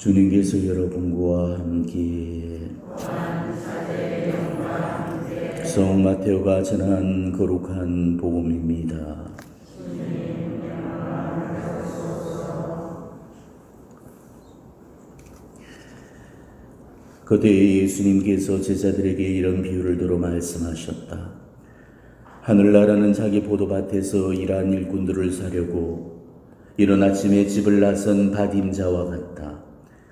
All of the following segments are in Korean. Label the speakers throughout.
Speaker 1: 주님께서 여러분과 함께 성 마테오가 전한 거룩한 복음입니다. 그때 예수님께서 제자들에게 이런 비유를 들어 말씀하셨다. 하늘나라는 자기 보도밭에서 일한 일꾼들을 사려고 이른 아침에 집을 나선 받임자와 같다.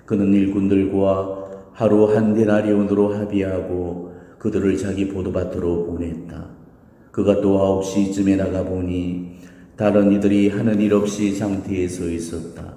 Speaker 1: 그는 일꾼들과 하루 한 데나리온으로 합의하고 그들을 자기 보도밭으로 보냈다. 그가 또 9시쯤에 나가보니 다른 이들이 하는 일 없이 장터에 서 있었다.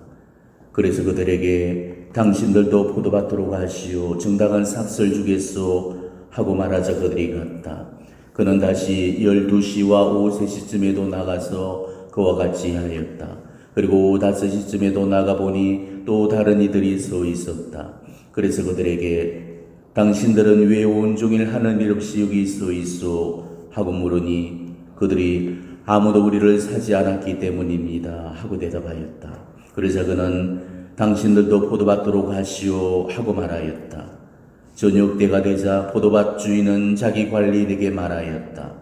Speaker 1: 그래서 그들에게 당신들도 포도밭으로 가시오. 정당한 삭슬 주겠소 하고 말하자 그들이 갔다. 그는 다시 12시와 오후 3시쯤에도 나가서 그와 같이 하였다. 그리고 오후 5시쯤에도 나가보니 또 다른 이들이 서 있었다. 그래서 그들에게 당신들은 왜 온종일 하는 일 없이 여기 서 있소 하고 물으니 그들이 아무도 우리를 사지 않았기 때문입니다 하고 대답하였다. 그러자 그는 당신들도 포도밭으로 가시오 하고 말하였다. 저녁 때가 되자 포도밭 주인은 자기 관리인에게 말하였다.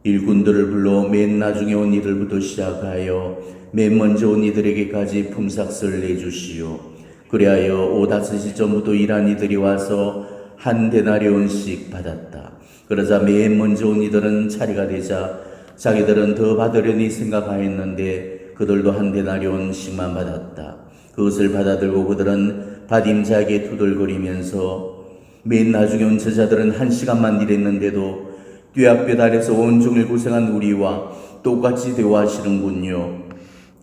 Speaker 1: 일꾼들을 불러 맨 나중에 온 이들부터 시작하여 맨 먼저 온 이들에게까지 품삯을 내주시오. 그리하여 오후 5시쯤부터 일한 이들이 와서 한 데나리온씩 받았다. 그러자 맨 먼저 온 이들은 차례가 되자 자기들은 더 받으려니 생각하였는데 그들도 한 데나리온씩만 받았다. 그것을 받아들고 그들은 받임자에게 투덜거리면서 맨 나중에 온 저자들은 1시간만 일했는데도 뙤약볕 아래서 온종일 고생한 우리와 똑같이 대우하시는군요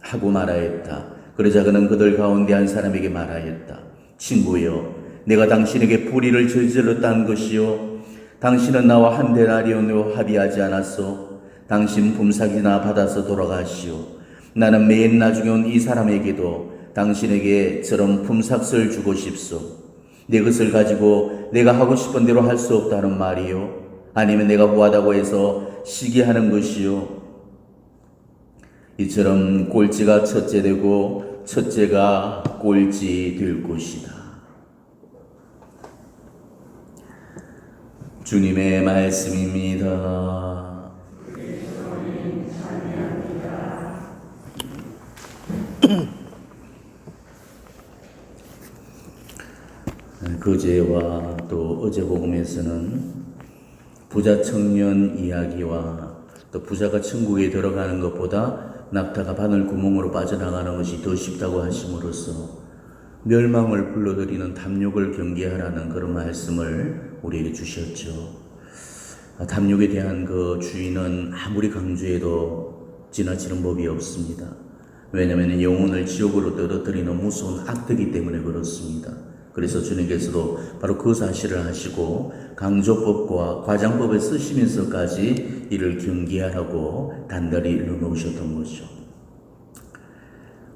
Speaker 1: 하고 말하였다. 그러자 그는 그들 가운데 한 사람에게 말하였다. 친구여, 내가 당신에게 불의를 저질렀다는 것이요, 당신은 나와 한 데나리온으로 합의하지 않았소. 당신 품삯이나 받아서 돌아가시오. 나는 맨 나중에 온 이 사람에게도 당신에게 저런 품삯을 주고 싶소. 내 것을 가지고 내가 하고 싶은 대로 할 수 없다는 말이요, 아니면 내가 후하다고 해서 시기하는 것이요. 이처럼 꼴찌가 첫째 되고 첫째가 꼴찌 될 것이다. 주님의 말씀입니다. 그제와 또 어제 복음에서는 부자 청년 이야기와 또 부자가 천국에 들어가는 것보다 낙타가 바늘 구멍으로 빠져나가는 것이 더 쉽다고 하심으로써 멸망을 불러들이는 탐욕을 경계하라는 그런 말씀을 우리에게 주셨죠. 탐욕에 대한 그 주의는 아무리 강조해도 지나치는 법이 없습니다. 왜냐하면 영혼을 지옥으로 떨어뜨리는 무서운 악득이기 때문에 그렇습니다. 그래서 주님께서도 바로 그 사실을 하시고 강조법과 과장법을 쓰시면서까지 이를 경계하라고 단단히 일러놓으셨던 거죠.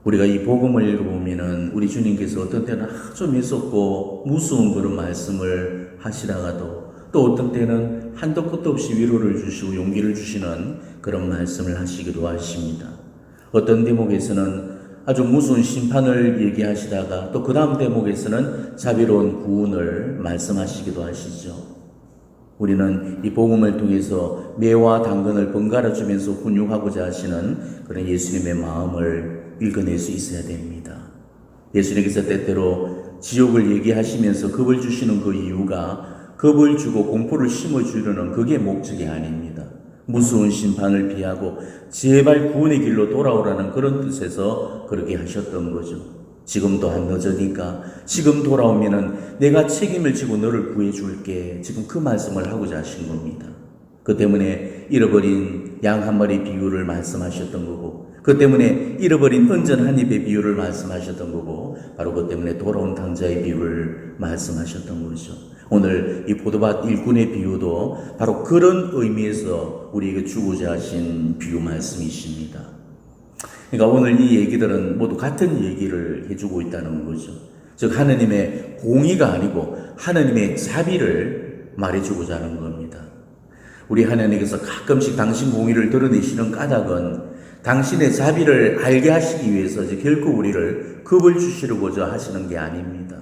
Speaker 1: 우리가 이 복음을 읽어보면은 우리 주님께서 어떤 때는 아주 매섭고 무서운 그런 말씀을 하시다가도 또 어떤 때는 한도 끝도 없이 위로를 주시고 용기를 주시는 그런 말씀을 하시기도 하십니다. 어떤 대목에서는 아주 무서운 심판을 얘기하시다가 또 그 다음 대목에서는 자비로운 구원을 말씀하시기도 하시죠. 우리는 이 복음을 통해서 매와 당근을 번갈아 주면서 훈육하고자 하시는 그런 예수님의 마음을 읽어낼 수 있어야 됩니다. 예수님께서 때때로 지옥을 얘기하시면서 겁을 주시는 그 이유가 겁을 주고 공포를 심어주려는 그게 목적이 아닙니다. 무서운 심판을 피하고 제발 구원의 길로 돌아오라는 그런 뜻에서 그렇게 하셨던 거죠. 지금도 안 늦으니까 지금 돌아오면은 내가 책임을 지고 너를 구해줄게. 지금 그 말씀을 하고자 하신 겁니다. 그 때문에 잃어버린 양 한 마리 비유를 말씀하셨던 거고, 그 때문에 잃어버린 은전 한 입의 비유를 말씀하셨던 거고, 바로 그 때문에 돌아온 당자의 비유를 말씀하셨던 거죠. 오늘 이 포도밭 일꾼의 비유도 바로 그런 의미에서 우리에게 주고자 하신 비유 말씀이십니다. 그러니까 오늘 이 얘기들은 모두 같은 얘기를 해주고 있다는 거죠. 즉 하느님의 공의가 아니고 하느님의 자비를 말해주고자 하는 겁니다. 우리 하나님께서 가끔씩 당신 공의를 드러내시는 까닭은 당신의 자비를 알게 하시기 위해서 결코 우리를 겁을 주시려고자 하시는 게 아닙니다.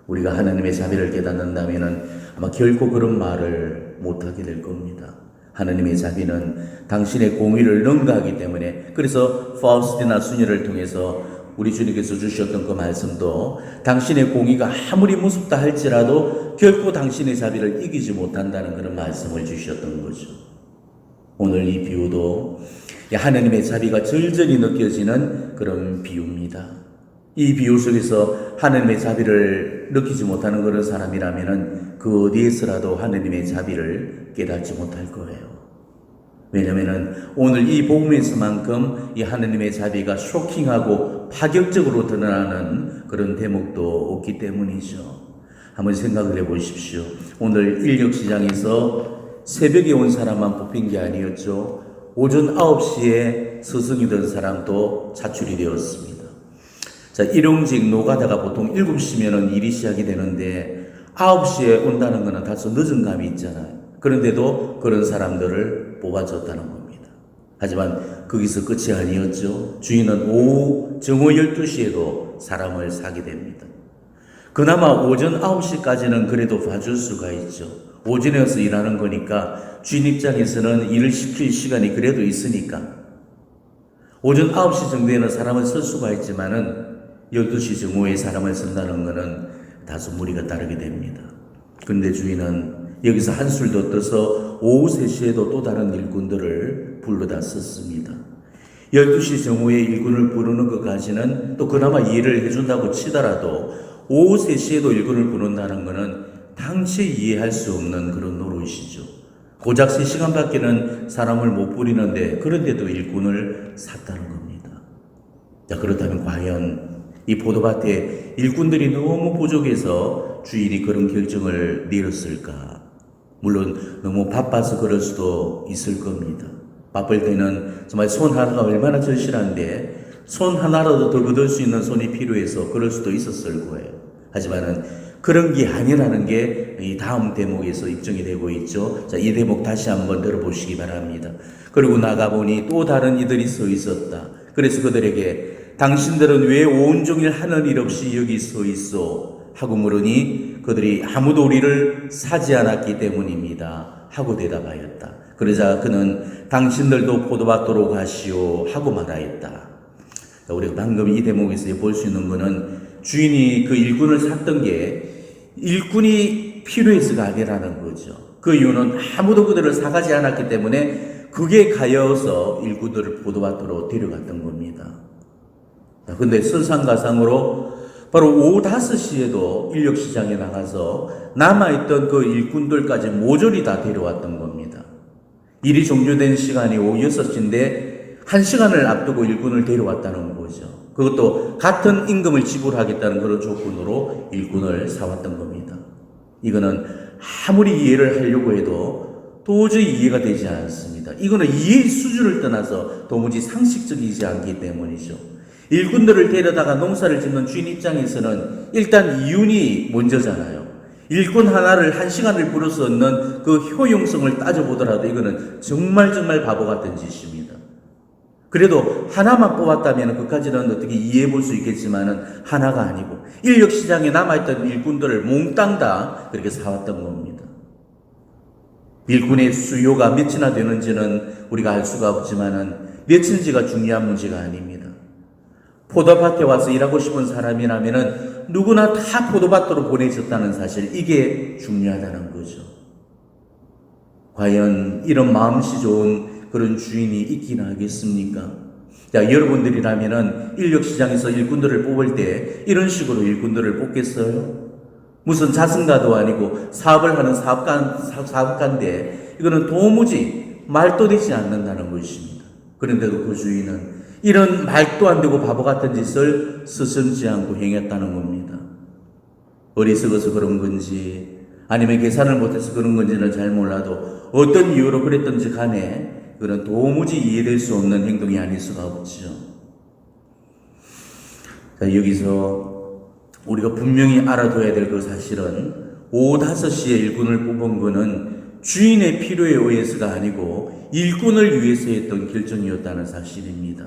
Speaker 1: 우리가 하나님의 자비를 깨닫는다면 아마 결코 그런 말을 못하게 될 겁니다. 하나님의 자비는 당신의 공의를 능가하기 때문에, 그래서 파우스티나 수녀를 통해서 우리 주님께서 주셨던 그 말씀도 당신의 공의가 아무리 무섭다 할지라도 결코 당신의 자비를 이기지 못한다는 그런 말씀을 주셨던 거죠. 오늘 이 비유도 하나님의 자비가 절절히 느껴지는 그런 비유입니다. 이 비유 속에서 하나님의 자비를 느끼지 못하는 그런 사람이라면 그 어디에서라도 하나님의 자비를 깨닫지 못할 거예요. 왜냐하면 오늘 이 복음에서만큼 이 하나님의 자비가 쇼킹하고 파격적으로 드러나는 그런 대목도 없기 때문이죠. 한번 생각을 해보십시오. 오늘 인력시장에서 새벽에 온 사람만 뽑힌 게 아니었죠. 오전 9시에 스승이던 사람도 차출이 되었습니다. 자, 일용직 노가다가 보통 7시면은 일이 시작이 되는데 9시에 온다는 것은 다소 늦은 감이 있잖아요. 그런데도 그런 사람들을 뽑아줬다는 겁니다. 하지만 거기서 끝이 아니었죠. 주인은 오후 정오 12시에도 사람을 사게 됩니다. 그나마 오전 9시까지는 그래도 봐줄 수가 있죠. 오전에 와서 일하는 거니까 주인 입장에서는 일을 시킬 시간이 그래도 있으니까 오전 9시 정도에는 사람을 쓸 수가 있지만은 12시 정오에 사람을 쓴다는 것은 다소 무리가 따르게 됩니다. 그런데 주인은 여기서 한술 더 떠서 오후 3시에도 또 다른 일꾼들을 불러다 썼습니다. 12시 정오에 일꾼을 부르는 것까지는 또 그나마 이해를 해준다고 치더라도 오후 3시에도 일꾼을 부른다는 것은 당시 이해할 수 없는 그런 노릇이죠. 고작 3시간밖에는 사람을 못 부리는데 그런데도 일꾼을 샀다는 겁니다. 자, 그렇다면 과연 이 포도밭에 일꾼들이 너무 부족해서 주인이 그런 결정을 내렸을까? 물론 너무 바빠서 그럴 수도 있을 겁니다. 바쁠 때는 정말 손 하나가 얼마나 절실한데 손 하나라도 더 거둘 수 있는 손이 필요해서 그럴 수도 있었을 거예요. 하지만은 그런 게 아니라는 게 이 다음 대목에서 입증이 되고 있죠. 자, 이 대목 다시 한번 들어보시기 바랍니다. 그리고 나가보니 또 다른 이들이 서 있었다. 그래서 그들에게 당신들은 왜 온종일 하는 일 없이 여기 서 있어? 하고 물으니 그들이 아무도 우리를 사지 않았기 때문입니다. 하고 대답하였다. 그러자 그는 당신들도 포도밭으로 가시오 하고 말하였다. 우리가 방금 이 대목에서 볼 수 있는 것은 주인이 그 일꾼을 샀던 게 일꾼이 필요해서가 아니라는 거죠. 그 이유는 아무도 그들을 사가지 않았기 때문에 그게 가여서 일꾼들을 포도밭으로 데려갔던 겁니다. 그런데 설상가상으로 바로 오후 5시에도 인력시장에 나가서 남아있던 그 일꾼들까지 모조리 다 데려왔던 겁니다. 일이 종료된 시간이 오후 6시인데 1시간을 앞두고 일꾼을 데려왔다는 거죠. 그것도 같은 임금을 지불하겠다는 그런 조건으로 일꾼을 사왔던 겁니다. 이거는 아무리 이해를 하려고 해도 도저히 이해가 되지 않습니다. 이거는 이해의 수준을 떠나서 도무지 상식적이지 않기 때문이죠. 일꾼들을 데려다가 농사를 짓는 주인 입장에서는 일단 이윤이 먼저잖아요. 일꾼 하나를 1시간을 불어서 얻는 그 효용성을 따져보더라도 이거는 정말 바보 같은 짓입니다. 그래도 하나만 뽑았다면 그까지는 어떻게 이해해 볼 수 있겠지만은 하나가 아니고 인력시장에 남아있던 일꾼들을 몽땅 다 그렇게 사왔던 겁니다. 일꾼의 수요가 몇이나 되는지는 우리가 알 수가 없지만은 몇인지가 중요한 문제가 아닙니다. 포도밭에 와서 일하고 싶은 사람이라면은 누구나 다 포도밭으로 보내졌다는 사실, 이게 중요하다는 거죠. 과연 이런 마음씨 좋은 그런 주인이 있긴 하겠습니까? 자, 여러분들이라면은 인력시장에서 일꾼들을 뽑을 때 이런 식으로 일꾼들을 뽑겠어요? 무슨 자승가도 아니고 사업을 하는 사업가인데 이거는 도무지 말도 되지 않는다는 것입니다. 그런데도 그 주인은 이런 말도 안 되고 바보 같은 짓을 스승지 않고 행했다는 겁니다. 어리석어서 그런 건지 아니면 계산을 못해서 그런 건지는 잘 몰라도 어떤 이유로 그랬던지 간에 그건 도무지 이해될 수 없는 행동이 아닐 수가 없죠. 자, 여기서 우리가 분명히 알아둬야 될 그 사실은 오후 5시에 일꾼을 뽑은 거는 주인의 필요에 의해서가 아니고 일꾼을 위해서 했던 결정이었다는 사실입니다.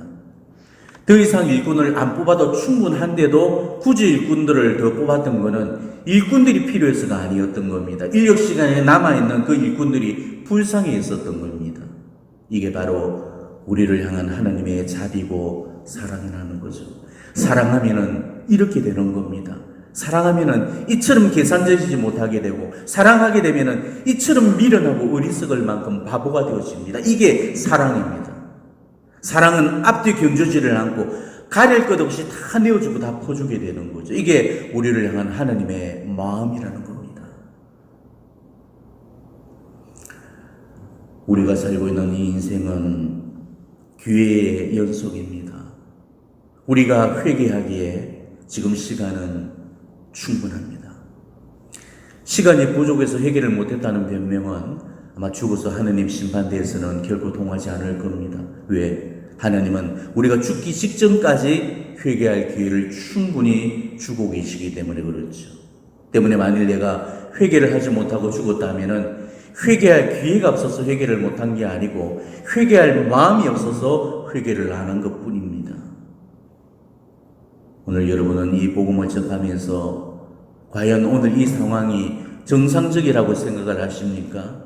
Speaker 1: 더 이상 일꾼을 안 뽑아도 충분한데도 굳이 일꾼들을 더 뽑았던 것은 일꾼들이 필요해서가 아니었던 겁니다. 인력 시간에 남아있는 그 일꾼들이 불쌍해 있었던 겁니다. 이게 바로 우리를 향한 하나님의 자비고 사랑이라는 거죠. 사랑하면은 이렇게 되는 겁니다. 사랑하면은 이처럼 계산되지 못하게 되고, 사랑하게 되면은 이처럼 미련하고 어리석을 만큼 바보가 되어집니다. 이게 사랑입니다. 사랑은 앞뒤 견주지를 않고 가릴 것 없이 다 내어주고 다 퍼주게 되는 거죠. 이게 우리를 향한 하나님의 마음이라는 겁니다. 우리가 살고 있는 이 인생은 기회의 연속입니다. 우리가 회개하기에 지금 시간은 충분합니다. 시간이 부족해서 해결을 못했다는 변명은 아마 죽어서 하느님 심판대에서는 결코 통하지 않을 겁니다. 왜? 하나님은 우리가 죽기 직전까지 회개할 기회를 충분히 주고 계시기 때문에 그렇죠. 때문에 만일 내가 회개를 하지 못하고 죽었다면은 회개할 기회가 없어서 회개를 못한 게 아니고 회개할 마음이 없어서 회개를 안 한 것뿐입니다. 오늘 여러분은 이 복음을 접하면서 과연 오늘 이 상황이 정상적이라고 생각을 하십니까?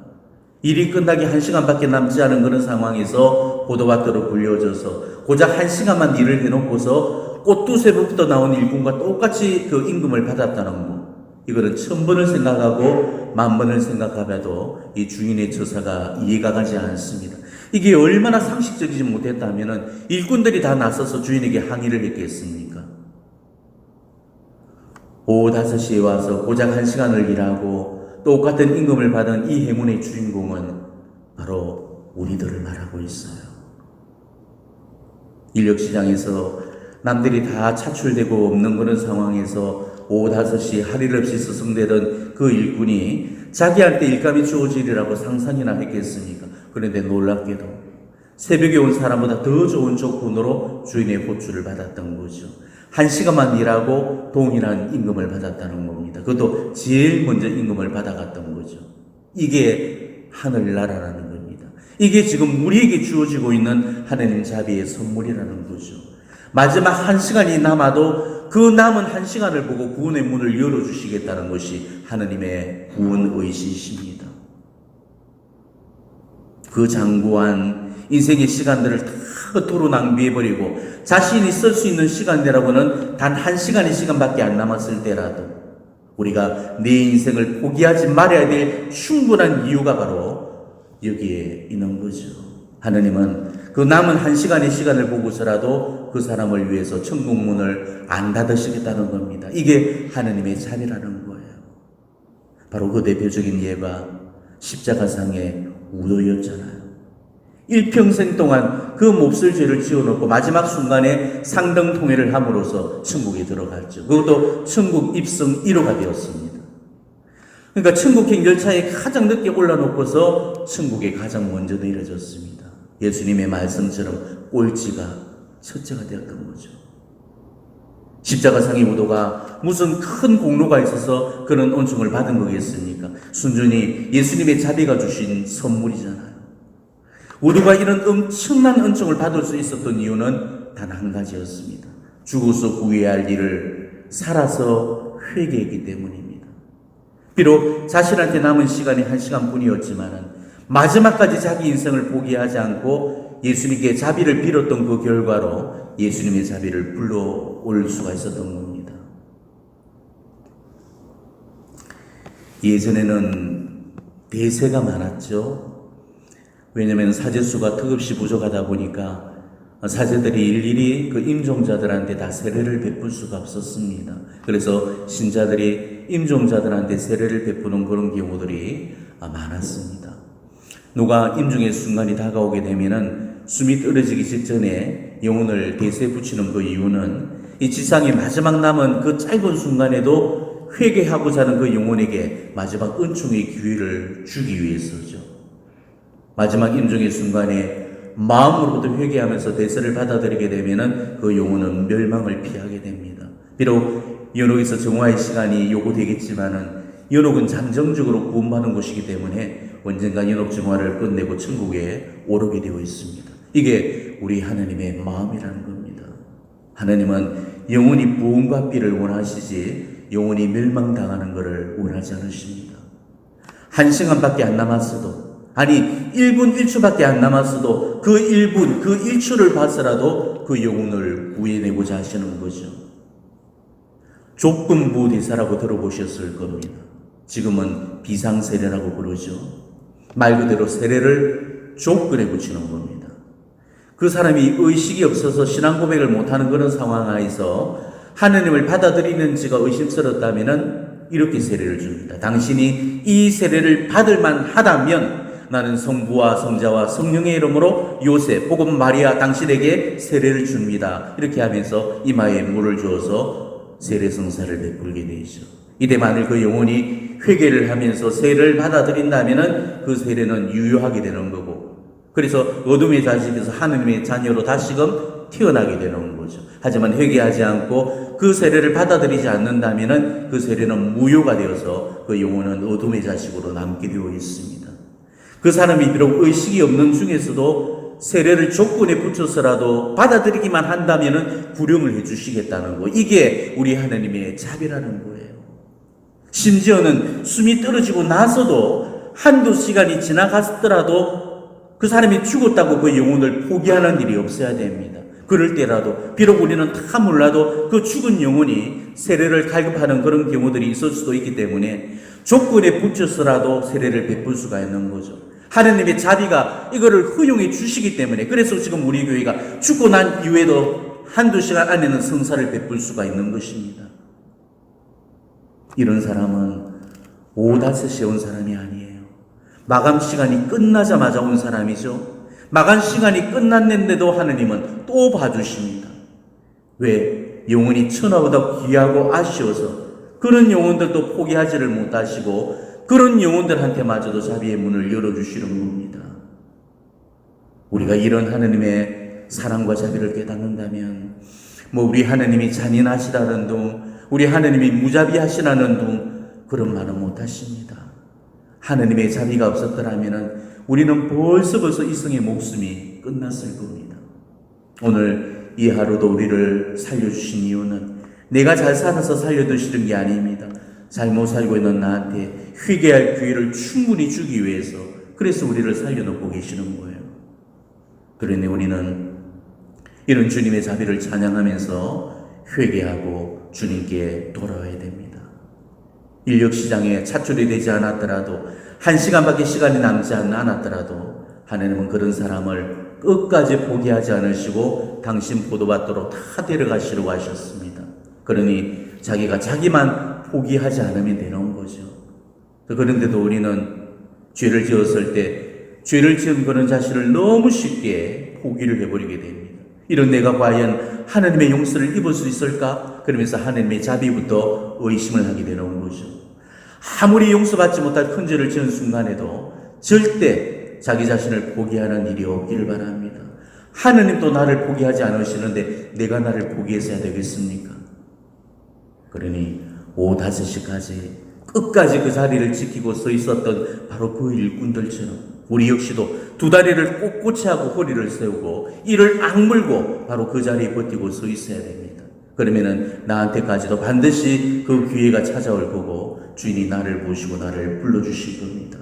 Speaker 1: 일이 끝나기 1시간밖에 남지 않은 그런 상황에서 보도밭으로 불려져서 고작 1시간만 일을 해놓고서 꽃 두세 부부터 나온 일꾼과 똑같이 그 임금을 받았다는 거, 이거는 1000번을 생각하고 10,000번을 생각하며도 이 주인의 처사가 이해가 가지 않습니다. 이게 얼마나 상식적이지 못했다면 일꾼들이 다 나서서 주인에게 항의를 했겠습니까? 오후 5시에 와서 고작 1시간을 일하고 똑같은 임금을 받은 이 행운의 주인공은 바로 우리들을 말하고 있어요. 인력시장에서 남들이 다 차출되고 없는 그런 상황에서 오후 5시 할 일 없이 스승되던 그 일꾼이 자기한테 일감이 주어지리라고 상상이나 했겠습니까? 그런데 놀랍게도 새벽에 온 사람보다 더 좋은 조건으로 주인의 호출을 받았던 거죠. 1시간만 일하고 동일한 임금을 받았다는 겁니다. 그것도 제일 먼저 임금을 받아갔던 거죠. 이게 하늘나라라는 겁니다. 이게 지금 우리에게 주어지고 있는 하나님 자비의 선물이라는 거죠. 마지막 1시간이 남아도 그 남은 1시간을 보고 구원의 문을 열어주시겠다는 것이 하나님의 구원 의지이십니다. 그 장구한 인생의 시간들을 다 흩도로 낭비해버리고 자신이 쓸 수 있는 시간 내라고는 단 1시간의 시간밖에 안 남았을 때라도 우리가 내 인생을 포기하지 말아야 될 충분한 이유가 바로 여기에 있는 거죠. 하나님은 그 남은 1시간의 시간을 보고서라도 그 사람을 위해서 천국 문을 안 닫으시겠다는 겁니다. 이게 하나님의 자비라는 거예요. 바로 그 대표적인 예가 십자가상의 우도였잖아요. 일평생 동안 그 몹쓸 죄를 지어놓고 마지막 순간에 상등통회를 함으로써 천국에 들어갔죠. 그것도 천국 입성 1호가 되었습니다. 그러니까 천국행 열차에 가장 늦게 올라놓고서 천국에 가장 먼저 내려졌습니다. 예수님의 말씀처럼 꼴찌가 첫째가 되었던 거죠. 십자가상의 우도가 무슨 큰 공로가 있어서 그런恩寵을 받은 거겠습니까? 순전히 예수님의 자비가 주신 선물이잖아요. 우리가 이런 엄청난 은총을 받을 수 있었던 이유는 단 한 가지였습니다. 죽어서 구해야 할 일을 살아서 회개했기 때문입니다. 비록 자신한테 남은 시간이 1시간뿐이었지만 마지막까지 자기 인생을 포기하지 않고 예수님께 자비를 빌었던 그 결과로 예수님의 자비를 불러올 수가 있었던 겁니다. 예전에는 대세가 많았죠. 왜냐하면 사제수가 턱없이 부족하다 보니까 사제들이 일일이 그 임종자들한테 다 세례를 베풀 수가 없었습니다. 그래서 신자들이 임종자들한테 세례를 베푸는 그런 경우들이 많았습니다. 누가 임종의 순간이 다가오게 되면은 숨이 떨어지기 직전에 영혼을 대세에 붙이는 그 이유는 이 지상의 마지막 남은 그 짧은 순간에도 회개하고자 하는 그 영혼에게 마지막 은총의 기회를 주기 위해서죠. 마지막 임종의 순간에 마음으로부터 회개하면서 대세를 받아들이게 되면은 그 영혼은 멸망을 피하게 됩니다. 비록 연옥에서 정화의 시간이 요구되겠지만은 연옥은 잠정적으로 구원받는 곳이기 때문에 언젠가 연옥정화를 끝내고 천국에 오르게 되어 있습니다. 이게 우리 하나님의 마음이라는 겁니다. 하나님은 영원히 부흥과 피를 원하시지 영원히 멸망당하는 것을 원하지 않으십니다. 1시간밖에 안 남았어도, 아니 1분 1초밖에 안 남았어도 그 1분 그 1초를 봐서라도 그 영혼을 구해내고자 하시는 거죠. 조건부대사라고 들어보셨을 겁니다. 지금은 비상세례라고 부르죠. 말 그대로 세례를 조건에 붙이는 겁니다. 그 사람이 의식이 없어서 신앙 고백을 못하는 그런 상황 하에서 하느님을 받아들이는지가 의심스럽다면 이렇게 세례를 줍니다. 당신이 이 세례를 받을 만하다면 나는 성부와 성자와 성령의 이름으로 요셉 혹은 마리아 당신에게 세례를 줍니다. 이렇게 하면서 이마에 물을 주어서 세례 성사를 베풀게 되죠. 이때 만일 그 영혼이 회개를 하면서 세례를 받아들인다면 그 세례는 유효하게 되는 거고, 그래서 어둠의 자식에서 하느님의 자녀로 다시금 태어나게 되는 거죠. 하지만 회개하지 않고 그 세례를 받아들이지 않는다면 그 세례는 무효가 되어서 그 영혼은 어둠의 자식으로 남게 되어 있습니다. 그 사람이 비록 의식이 없는 중에서도 세례를 조건에 붙여서라도 받아들이기만 한다면 구령을 해주시겠다는 거, 이게 우리 하나님의 자비라는 거예요. 심지어는 숨이 떨어지고 나서도 한두 시간이 지나갔더라도 그 사람이 죽었다고 그 영혼을 포기하는 일이 없어야 됩니다. 그럴 때라도 비록 우리는 다 몰라도 그 죽은 영혼이 세례를 갈급하는 그런 경우들이 있을 수도 있기 때문에 조건에 붙여서라도 세례를 베풀 수가 있는 거죠. 하느님의 자비가 이거를 허용해 주시기 때문에, 그래서 지금 우리 교회가 죽고 난 이후에도 한두 시간 안에는 성사를 베풀 수가 있는 것입니다. 이런 사람은 오다섯에 온 사람이 아니에요. 마감 시간이 끝나자마자 온 사람이죠. 마감 시간이 끝났는데도 하느님은 또 봐주십니다. 왜? 영혼이 천하보다 귀하고 아쉬워서 그런 영혼들도 포기하지를 못하시고 그런 영혼들한테마저도 자비의 문을 열어주시는 겁니다. 우리가 이런 하느님의 사랑과 자비를 깨닫는다면 우리 하느님이 잔인하시다는 둥, 우리 하느님이 무자비하시라는 둥 그런 말은 못하십니다. 하느님의 자비가 없었더라면 우리는 벌써 이성의 목숨이 끝났을 겁니다. 오늘 이 하루도 우리를 살려주신 이유는 내가 잘 살아서 살려두시는 게 아닙니다. 잘못 살고 있는 나한테 회개할 기회를 충분히 주기 위해서, 그래서 우리를 살려놓고 계시는 거예요. 그러니 우리는 이런 주님의 자비를 찬양하면서 회개하고 주님께 돌아와야 됩니다. 인력시장에 차출이 되지 않았더라도, 1시간밖에 시간이 남지 않았더라도 하나님은 그런 사람을 끝까지 포기하지 않으시고 당신 포도밭으로 다 데려가시려고 하셨습니다. 그러니 자기가 자기만 포기하지 않으면 되는 거죠. 그런데도 우리는 죄를 지었을 때 죄를 지은 그런 자신을 너무 쉽게 포기를 해버리게 됩니다. 이런 내가 과연 하나님의 용서를 입을 수 있을까? 그러면서 하나님의 자비부터 의심을 하게 되는 거죠. 아무리 용서받지 못할 큰 죄를 지은 순간에도 절대 자기 자신을 포기하는 일이 없기를 바랍니다. 하느님도 나를 포기하지 않으시는데 내가 나를 포기해서야 되겠습니까? 그러니 오후 5시까지 끝까지 그 자리를 지키고 서 있었던 바로 그 일꾼들처럼 우리 역시도 두 다리를 꼿꼿이 하고 허리를 세우고 이를 악물고 바로 그 자리에 버티고 서 있어야 됩니다. 그러면은 나한테까지도 반드시 그 기회가 찾아올 거고 주인이 나를 보시고 나를 불러주실 겁니다.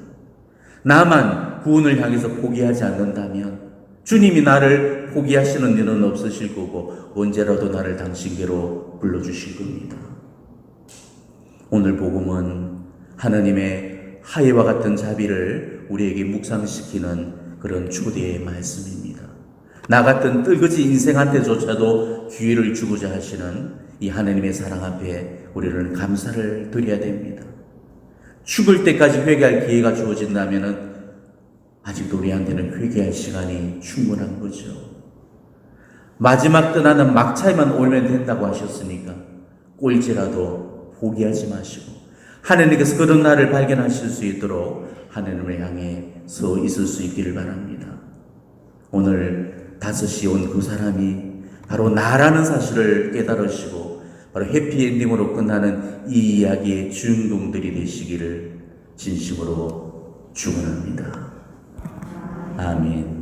Speaker 1: 나만 구원을 향해서 포기하지 않는다면 주님이 나를 포기하시는 일은 없으실 거고 언제라도 나를 당신께로 불러주실 겁니다. 오늘 복음은 하나님의 하예와 같은 자비를 우리에게 묵상시키는 그런 초대의 말씀입니다. 나 같은 뜰거지 인생한테조차도 기회를 주고자 하시는 이 하나님의 사랑 앞에 우리는 감사를 드려야 됩니다. 죽을 때까지 회개할 기회가 주어진다면 아직도 우리한테는 회개할 시간이 충분한 거죠. 마지막 떠나는 막차에만 오면 된다고 하셨으니까 꼴찌라도 포기하지 마시고 하나님께서 그런 날을 발견하실 수 있도록 하나님을 향해 서 있을 수 있기를 바랍니다. 오늘 5시에 온 그 사람이 바로 나라는 사실을 깨달으시고 바로 해피엔딩으로 끝나는 이 이야기의 주인공들이 되시기를 진심으로 축원합니다. 아멘.